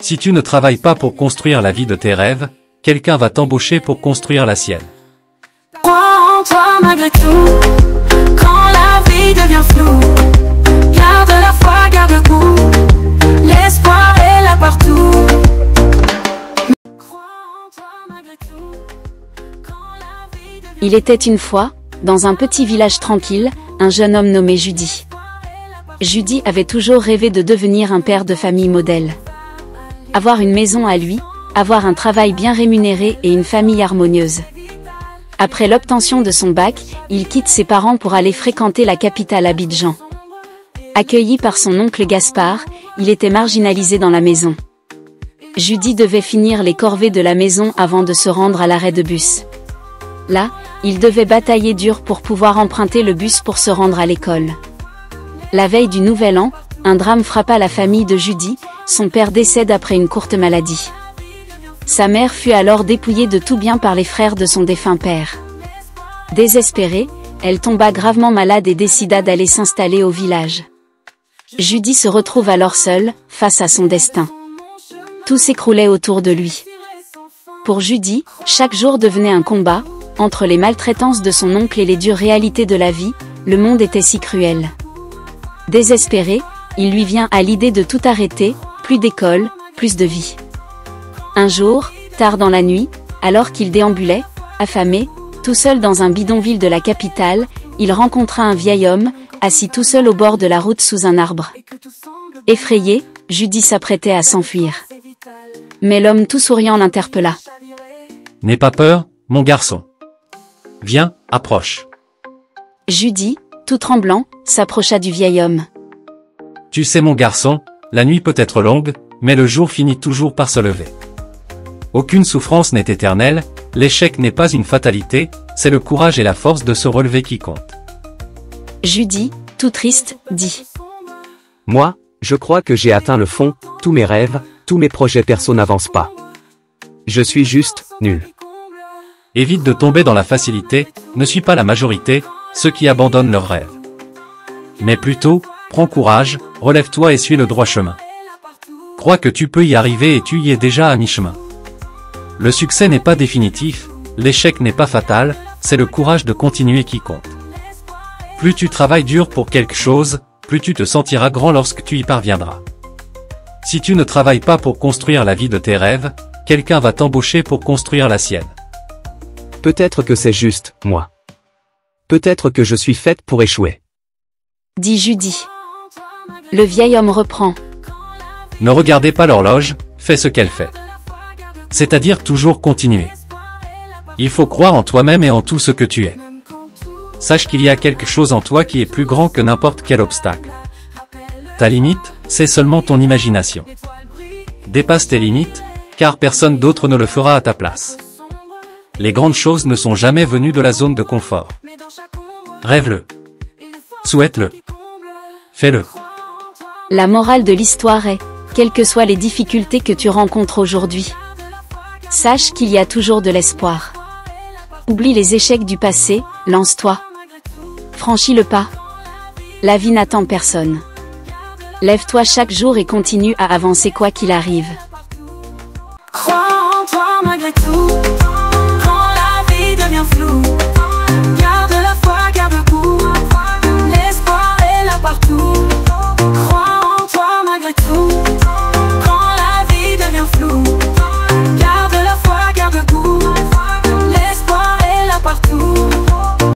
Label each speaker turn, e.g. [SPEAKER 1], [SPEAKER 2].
[SPEAKER 1] Si tu ne travailles pas pour construire la vie de tes rêves, quelqu'un va t'embaucher pour construire la sienne.
[SPEAKER 2] Crois en toi malgré tout, quand la vie devient floue. Garde la foi, garde le coup, l'espoir est là partout. Crois en toi malgré tout, quand la vie devient...
[SPEAKER 3] Il était une fois, dans un petit village tranquille, un jeune homme nommé Judy. Judy avait toujours rêvé de devenir un père de famille modèle. Avoir une maison à lui, avoir un travail bien rémunéré et une famille harmonieuse. Après l'obtention de son bac, il quitte ses parents pour aller fréquenter la capitale Abidjan. Accueilli par son oncle Gaspard, il était marginalisé dans la maison. Judy devait finir les corvées de la maison avant de se rendre à l'arrêt de bus. Là, il devait batailler dur pour pouvoir emprunter le bus pour se rendre à l'école. La veille du Nouvel An, un drame frappa la famille de Judy, son père décède après une courte maladie. Sa mère fut alors dépouillée de tout bien par les frères de son défunt père. Désespérée, elle tomba gravement malade et décida d'aller s'installer au village. Judy se retrouve alors seule, face à son destin. Tout s'écroulait autour de lui. Pour Judy, chaque jour devenait un combat, entre les maltraitances de son oncle et les dures réalités de la vie, le monde était si cruel. Désespéré, il lui vient à l'idée de tout arrêter, plus d'école, plus de vie. Un jour, tard dans la nuit, alors qu'il déambulait, affamé, tout seul dans un bidonville de la capitale, il rencontra un vieil homme, assis tout seul au bord de la route sous un arbre. Effrayé, Judy s'apprêtait à s'enfuir. Mais l'homme tout souriant l'interpella.
[SPEAKER 1] « N'aie pas peur, mon garçon. Viens, approche. »
[SPEAKER 3] Judy, tout tremblant, s'approcha du vieil homme.
[SPEAKER 1] « Tu sais mon garçon, la nuit peut être longue, mais le jour finit toujours par se lever. Aucune souffrance n'est éternelle, l'échec n'est pas une fatalité, c'est le courage et la force de se relever qui comptent. »
[SPEAKER 3] Judy, tout triste, dit.
[SPEAKER 4] « Moi, je crois que j'ai atteint le fond, tous mes rêves, tous mes projets perso n'avancent pas. Je suis juste, nul. »
[SPEAKER 1] Évite de tomber dans la facilité, ne suis pas la majorité, ceux qui abandonnent leurs rêves. Mais plutôt, prends courage, relève-toi et suis le droit chemin. Crois que tu peux y arriver et tu y es déjà à mi-chemin. Le succès n'est pas définitif, l'échec n'est pas fatal, c'est le courage de continuer qui compte. Plus tu travailles dur pour quelque chose, plus tu te sentiras grand lorsque tu y parviendras. Si tu ne travailles pas pour construire la vie de tes rêves, quelqu'un va t'embaucher pour construire la sienne.
[SPEAKER 4] Peut-être que c'est juste, moi. Peut-être que je suis faite pour échouer.
[SPEAKER 3] Dit Judy. Le vieil homme reprend.
[SPEAKER 1] Ne regardez pas l'horloge, fais ce qu'elle fait. C'est-à-dire toujours continuer. Il faut croire en toi-même et en tout ce que tu es. Sache qu'il y a quelque chose en toi qui est plus grand que n'importe quel obstacle. Ta limite, c'est seulement ton imagination. Dépasse tes limites, car personne d'autre ne le fera à ta place. Les grandes choses ne sont jamais venues de la zone de confort. Rêve-le. Souhaite-le. Fais-le.
[SPEAKER 3] La morale de l'histoire est, quelles que soient les difficultés que tu rencontres aujourd'hui, sache qu'il y a toujours de l'espoir. Oublie les échecs du passé, lance-toi. Franchis le pas. La vie n'attend personne. Lève-toi chaque jour et continue à avancer quoi qu'il arrive.
[SPEAKER 2] Crois en toi malgré tout, quand la vie devient floue. Garde la foi, garde le coup, l'espoir est là partout.